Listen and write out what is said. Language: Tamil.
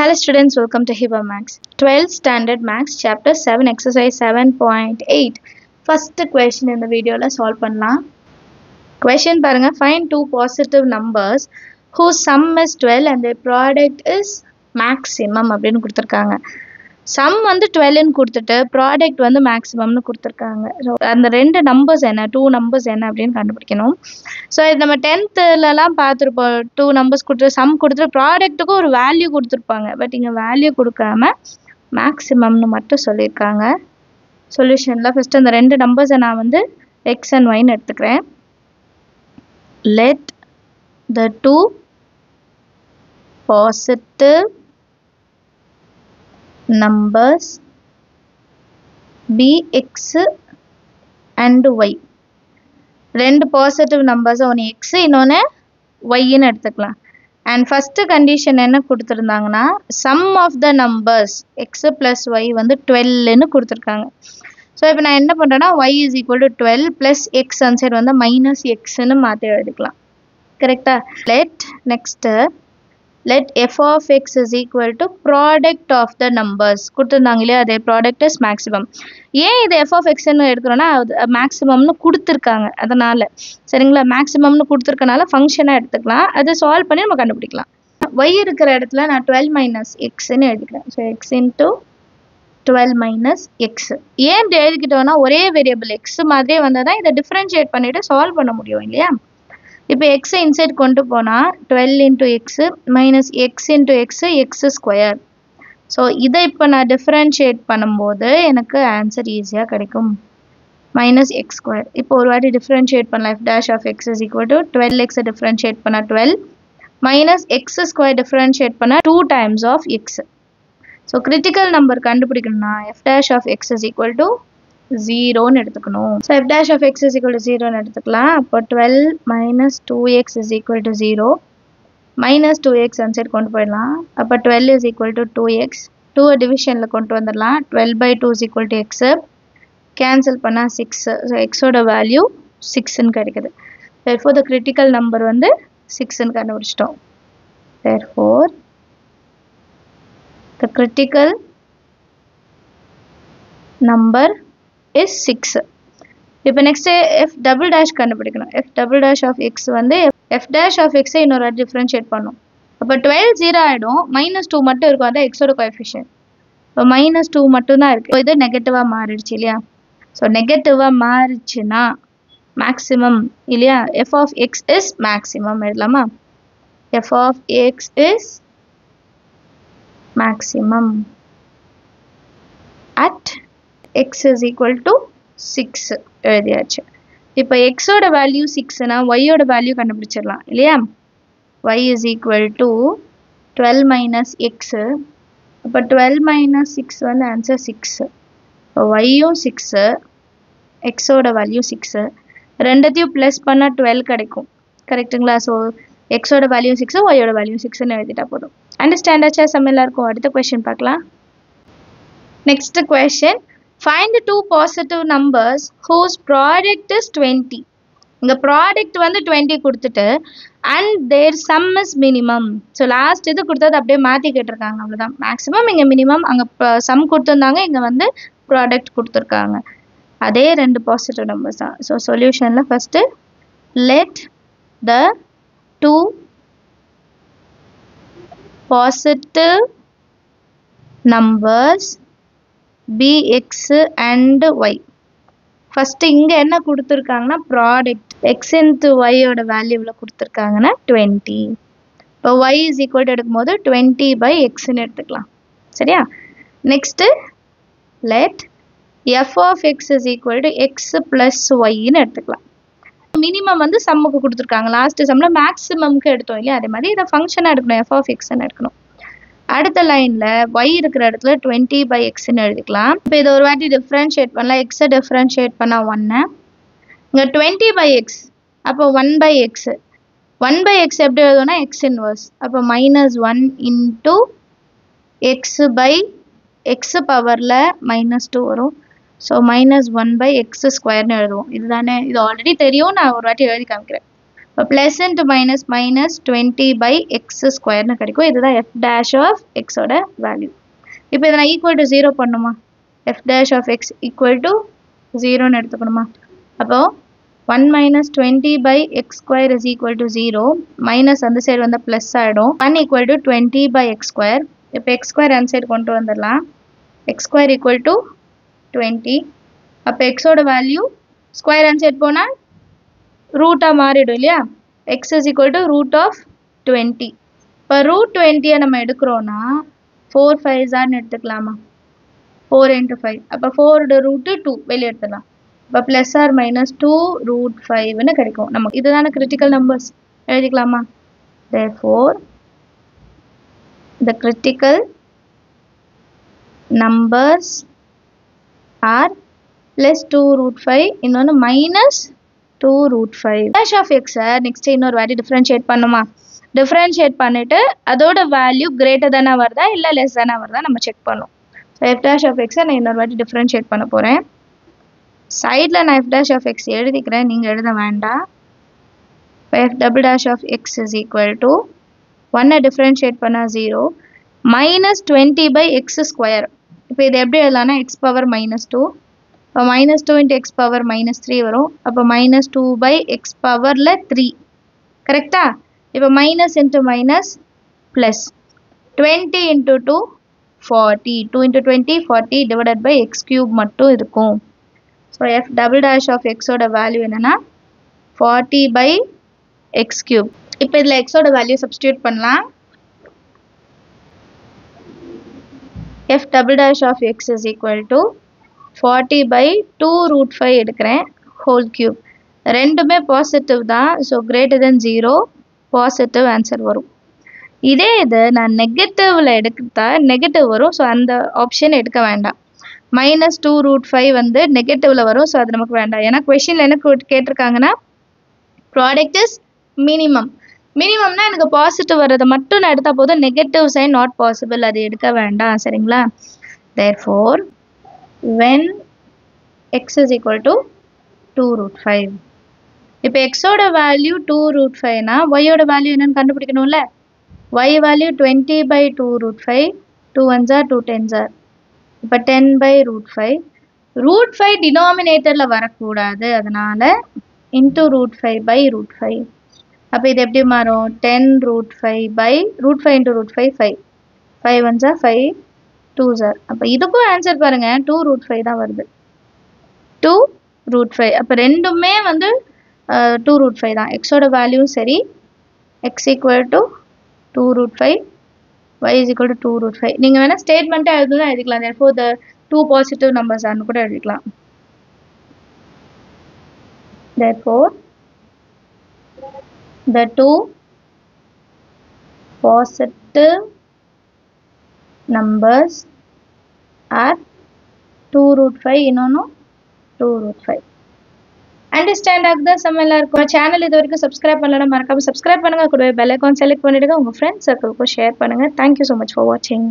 Hello students, welcome to Hiba Max. 12th Standard Max, Chapter 7, Exercise 7.8. First question in the video la solve பண்ணலாம். Question பாருங்க, find two positive numbers whose sum is 12 and their product is maximum அப்படின்னு கொடுத்துருக்காங்க. Sum வந்து 12 ன்னு கொடுத்துட்டு product வந்து maximumனு கொடுத்துருக்காங்க. ஸோ அந்த ரெண்டு நம்பர்ஸ் என்ன, டூ நம்பர்ஸ் என்ன அப்படின்னு கண்டுபிடிக்கணும். ஸோ இது நம்ம 10thலலாம் பார்த்துருப்போம். டூ நம்பர்ஸ் கொடுத்து சம் கொடுத்துட்டு ப்ராடக்ட்டுக்கும் ஒரு வேல்யூ கொடுத்துருப்பாங்க. பட் இங்கே வேல்யூ கொடுக்காம மேக்ஸிமம்னு மட்டும் சொல்லியிருக்காங்க. சொல்யூஷனில் ஃபஸ்ட்டு அந்த ரெண்டு நம்பர்ஸை நான் வந்து எக்ஸ் அண்ட் ஒய்ன்னு எடுத்துக்கிறேன். Let the two positive numbers be x and y. ரெண்டு பாசிட்டிவ் நம்பர்ஸ் ஒன்று எக்ஸ் இன்னொன்று ஒய்ன்னு எடுத்துக்கலாம். அண்ட் ஃபஸ்ட்டு கண்டிஷன் என்ன கொடுத்துருந்தாங்கன்னா sum of the numbers X plus Y வந்து 12ன்னு கொடுத்துருக்காங்க. ஸோ இப்போ நான் என்ன பண்ணுறேன்னா Y is equal to 12 plus X அந்த சைடு வந்து மைனஸ் எக்ஸ்ன்னு மாற்றி எழுதிக்கலாம். கரெக்டாக? Next let f of x is equal to product of the numbers கொடுத்துருந்தாங்க இல்லையா, அதே ப்ராடக்ட் இஸ் மேக்ஸிமம். ஏன் இது f of x ன்னு எடுக்கிறோன்னா அது மேக்ஸிமம்னு கொடுத்துருக்காங்க, அதனால் சரிங்களா. மேக்ஸிமம்னு கொடுத்துருக்கனால ஃபங்க்ஷனாக எடுத்துக்கலாம். அதை சால்வ் பண்ணி நம்ம கண்டுபிடிக்கலாம். y இருக்கிற இடத்துல நான் 12 மைனஸ் எக்ஸ்ன்னு எழுதிக்கிறேன். So X into 12 minus X. ஏன் இப்படி எழுதிக்கிட்டோன்னா ஒரே வேரியபிள் எக்ஸ் மாதிரியே வந்தால் தான் இதை டிஃப்ரென்ஷியேட் பண்ணிவிட்டு சால்வ் பண்ண முடியும் இல்லையா. இப்போ எக்ஸை இன்சைட் கொண்டு போனால் 12 into x minus X into x x square. So இதை இப்போ நான் டிஃப்ரென்ஷியேட் பண்ணும்போது எனக்கு ஆன்சர் ஈஸியாக கிடைக்கும், மைனஸ் எக்ஸ் ஸ்கொயர். இப்போ ஒரு வாட்டி டிஃப்ரென்ஷியேட் பண்ணலாம். F dash of X is equal to 12 எக்ஸை டிஃப்ரென்ஷியேட் பண்ணால் 12 மைனஸ் எக்ஸ் ஸ்கொயர் டிஃப்ரென்ஷியேட் பண்ணால் 2 times of X. So critical number கண்டுபிடிக்கணும்னா F dash of X is equal to 0ன்னு எடுத்துக்கணும். So F dash of X is equal to 0ன்னு எடுத்துக்கலாம். அப்போ 12 minus 2x is equal to 0 minus 2x அந்த சைடு கொண்டு போயிடலாம். அப்போ 12 இஸ் ஈக்குவல் டு 2x. 2 டிவிஷனில் கொண்டு வந்துடலாம். 12 by 2 is equal to x. Cancel பண்ணால் 6. ஸோ எக்ஸோட வேல்யூ 6ன்னு கிடைக்குது. therefore the critical number வந்து 6ன்னு கண்டுபிடிச்சிட்டோம். therefore the critical number is 6. இப்போ நெக்ஸ்ட் எஃப் டபுள் டேஷ் கண்டுபிடிக்கணும். F double dash of x வந்து எஃப் டேஷ் ஆஃப் எக்ஸை இன்னொரு டிஃப்ரென்ஷியேட் பண்ணும். அப்போ 12 0 ஆகிடும், -2 மட்டும் இருக்கும். அதான் எக்ஸோட கோஎஃபிஷியன்ட். இப்போ -2 மட்டும்தான் இருக்குது. இது நெகட்டிவாக மாறிடுச்சு இல்லையா. ஸோ நெகட்டிவாக மாறிடுச்சுன்னா மேக்ஸிமம் இல்லையா. F of X is maximum எழுதலாமா. F of X is maximum at x is equal to 6 எழுதியாச்சு. இப்போ எக்ஸோட வேல்யூ 6னா ஒய்யோட வேல்யூ கண்டுபிடிச்சிடலாம் இல்லையா. y is equal to 12 minus x. அப்போ 12 மைனஸ் 6 வந்து ஆன்சர் 6. இப்போ ஒய்யும் 6, எக்ஸோட வேல்யூ 6, ரெண்டத்தையும் ப்ளஸ் பண்ணால் 12 கிடைக்கும். கரெக்டுங்களா. ஸோ எக்ஸோட வேல்யூ 6, ஒய்யோட வேல்யூ 6ன்னு எழுதிட்டா போதும். அண்டர்ஸ்டாண்ட் ஆச்சா சம் எல்லாருக்கும். அடுத்த கொஸ்டின் பார்க்கலாம். Next question, find two positive numbers whose product is 20. இங்க product வந்து 20 கொடுத்துட்டு and their sum is minimum. So last இது கொடுத்தது அப்படியே மாற்றி கேட்டிருக்காங்க, அவ்வளோதான். மேக்ஸிமம் இங்கே மினிமம், அங்கே சம் கொடுத்துருந்தாங்க, இங்கே வந்து ப்ராடக்ட் கொடுத்துருக்காங்க. அதே ரெண்டு பாசிட்டிவ் நம்பர்ஸ் தான். ஸோ சொல்யூஷனில் first let the two positive numbers be x and y. First இங்கே என்ன கொடுத்துருக்காங்கன்னா ப்ராடக்ட் எக்ஸ் இன்ட்டு ஒய்யோட வேல்யூவில் கொடுத்துருக்காங்கன்னா 20. இப்போ y இஸ் ஈக்குவல் டு எடுக்கும்போது 20 பை எக்ஸ்ன்னு எடுத்துக்கலாம் சரியா. Next let F of X is equal to X plus ஒய்ன்னு எடுத்துக்கலாம். மினிமம் வந்து சம்முக்கு கொடுத்துருக்காங்க. லாஸ்ட்டு சம்மில் மேக்ஸிமம்க்கு எடுத்தோம் இல்லையா, அதே மாதிரி இதை ஃபங்க்ஷனாக எடுக்கணும், எஃப் ஆஃப் எக்ஸ்ன்னு எடுக்கணும். அடுத்த லைனில் y இருக்கிற இடத்துல 20 பை எக்ஸ்ன்னு எழுதிக்கலாம். இப்போ இதை ஒரு வாட்டி டிஃப்ரென்ஷியேட் பண்ணலாம். எக்ஸை டிஃப்ரென்ஷியேட் பண்ணால் 1, இங்கே 20 பை எக்ஸ், அப்போ 1 பை எக்ஸு. 1 பை எக்ஸ் எப்படி எழுதுனா எக்ஸ் இன்வர்ஸ். அப்போ -1 இன்ட்டு எக்ஸு பை எக்ஸு பவரில் -2 வரும். ஸோ -1 பை எக்ஸு ஸ்கொயர்னு எழுதுவோம். இதுதானே, இது ஆல்ரெடி தெரியும், நான் ஒரு வாட்டி எழுதி காமிக்கிறேன். plus into minus minus 20 by x square னு கிடைக்கும். இதுதான் f dash of x ஓட value. இப்போ இதை நான் equal to 0 பண்ணுமா, f dash of x equal to 0 னு எடுத்துக்கணுமா. அப்போ 1 minus 20 by x square is equal to 0. Minus அந்த சைடு வந்து plus ஆயிடும். 1 equal to 20 by x square. இப்போ x square அந்த சைடு கொண்டு வந்துடலாம். x square equal to 20. அப்போ x ஓட வேல்யூ ஸ்கொயர் அந்த சைடு போனால் ரூட்டாக மாறிடும் இல்லையா. x is equal to root of 20. இப்போ root 20 நம்ம எடுக்கிறோன்னா 4 5s எடுத்துக்கலாமா. 4 into 5. அப்போ 4 root 2 வெளியே எடுத்துடலாம். இப்போ plus or minus 2 root 5 னு கிடைக்கும். நமக்கு இதுதான critical numbers எழுதிக்கலாமா. Therefore the critical numbers are plus 2 root 5 இன்னொன்று minus 2 root 5. Dash of x next இன்னொரு வாட்டி differentiate பண்ணுமா. differentiate பண்ணிட்டு அதோட வேல்யூ greater than வருதா இல்லை less than வருதா நம்ம செக் பண்ணோம். So f dash of x நான் இன்னொரு வாட்டி differentiate பண்ண போகிறேன். சைடில் நான் f dash of x எழுதிக்கிறேன், நீங்கள் எழுத வேண்டாம். f double dash of x is equal to 1 differentiate பண்ணால் 0 minus 20 by x square. இப்போ இது எப்படி எழுதலாம்னா x power minus 2. இப்போ minus 2 into x power minus 3 வரும். அப்போ minus 2 by x powerல 3 கரெக்டா. இப்போ minus into minus plus 20 into 2 40. 2 into 20 40 divided by x cube மட்டும் இருக்கும். So f double dash of x ஓட வேல்யூ என்னன்னா 40 by x cube. இப்போ இதில் x ஓட வேல்யூ சப்ஸ்டியூட் பண்ணலாம். f double dash of x is equal to 40 by 2 root 5 எடுக்கிறேன் whole cube. ரெண்டுமே பாசிட்டிவ் தான். So greater than 0 positive answer வரும். இதே இது நான் நெகட்டிவில் எடுத்தா நெகட்டிவ் வரும். ஸோ அந்த ஆப்ஷன் எடுக்க வேண்டாம். minus 2 root 5 வந்து நெகட்டிவில் வரும். ஸோ அது நமக்கு வேண்டாம். ஏன்னா கொஷினில் என்ன கேட்டிருக்காங்கன்னா ப்ராடக்ட் இஸ் மினிமம். மினிமம்னா எனக்கு பாசிட்டிவ் வர்றதை மட்டும் நான் எடுத்தால் போதும். நெகட்டிவ் சைன் நாட் பாசிபிள், அது எடுக்க வேண்டாம். சரிங்களா. therefore when x is equal to 2 root 5. இப்போ x ஓட வேல்யூ 2 root 5னா y ஓட வேல்யூ என்னன்னு கண்டுபிடிக்கணும்ல. y value 20 by 2 root 5. 2 1s are 2 10s are. இப்போ 10 by root 5. root 5 டினாமினேட்டரில் வரக்கூடாது, அதனால் into root 5 by root 5. அப்போ இது எப்படி மாறும். 10 root 5 by root 5 into root 5 5. 5 1s are 5 2s are. அப்போ இதுக்கும் ஆன்சர் பாருங்கள் 2 root 5 தான் வருது. 2 root 5. அப்போ ரெண்டுமே வந்து 2 root 5 தான். எக்ஸோட வேல்யூவும் சரி. x equal to 2 root 5. y is equal to 2 root 5. நீங்கள் வேணால் ஸ்டேட்மெண்ட்டாக எழுதிக்கலாம். therefore the two positive numbers ஆன்னு கூட எழுதிக்கலாம். therefore the two positive numbers are 2 root 5 இன்னொன்று 2 root 5. அண்டர்ஸ்டாண்ட் ஆகுதா? செம்மையாக இருக்கும். சேனல் இது வரைக்கும் சப்ஸ்கிரைப் பண்ணலாம், மறக்காம சப்ஸ்கிரைப் பண்ணுங்கள். கூடவே பெல் ஐக்கான் செலக்ட் பண்ணிவிடுங்க. உங்கள் ஃப்ரெண்ட்ஸ் சர்க்கிளுக்கும் ஷேர் பண்ணுங்கள். தேங்க்யூ ஸோ மச் ஃபார் வாட்சிங்.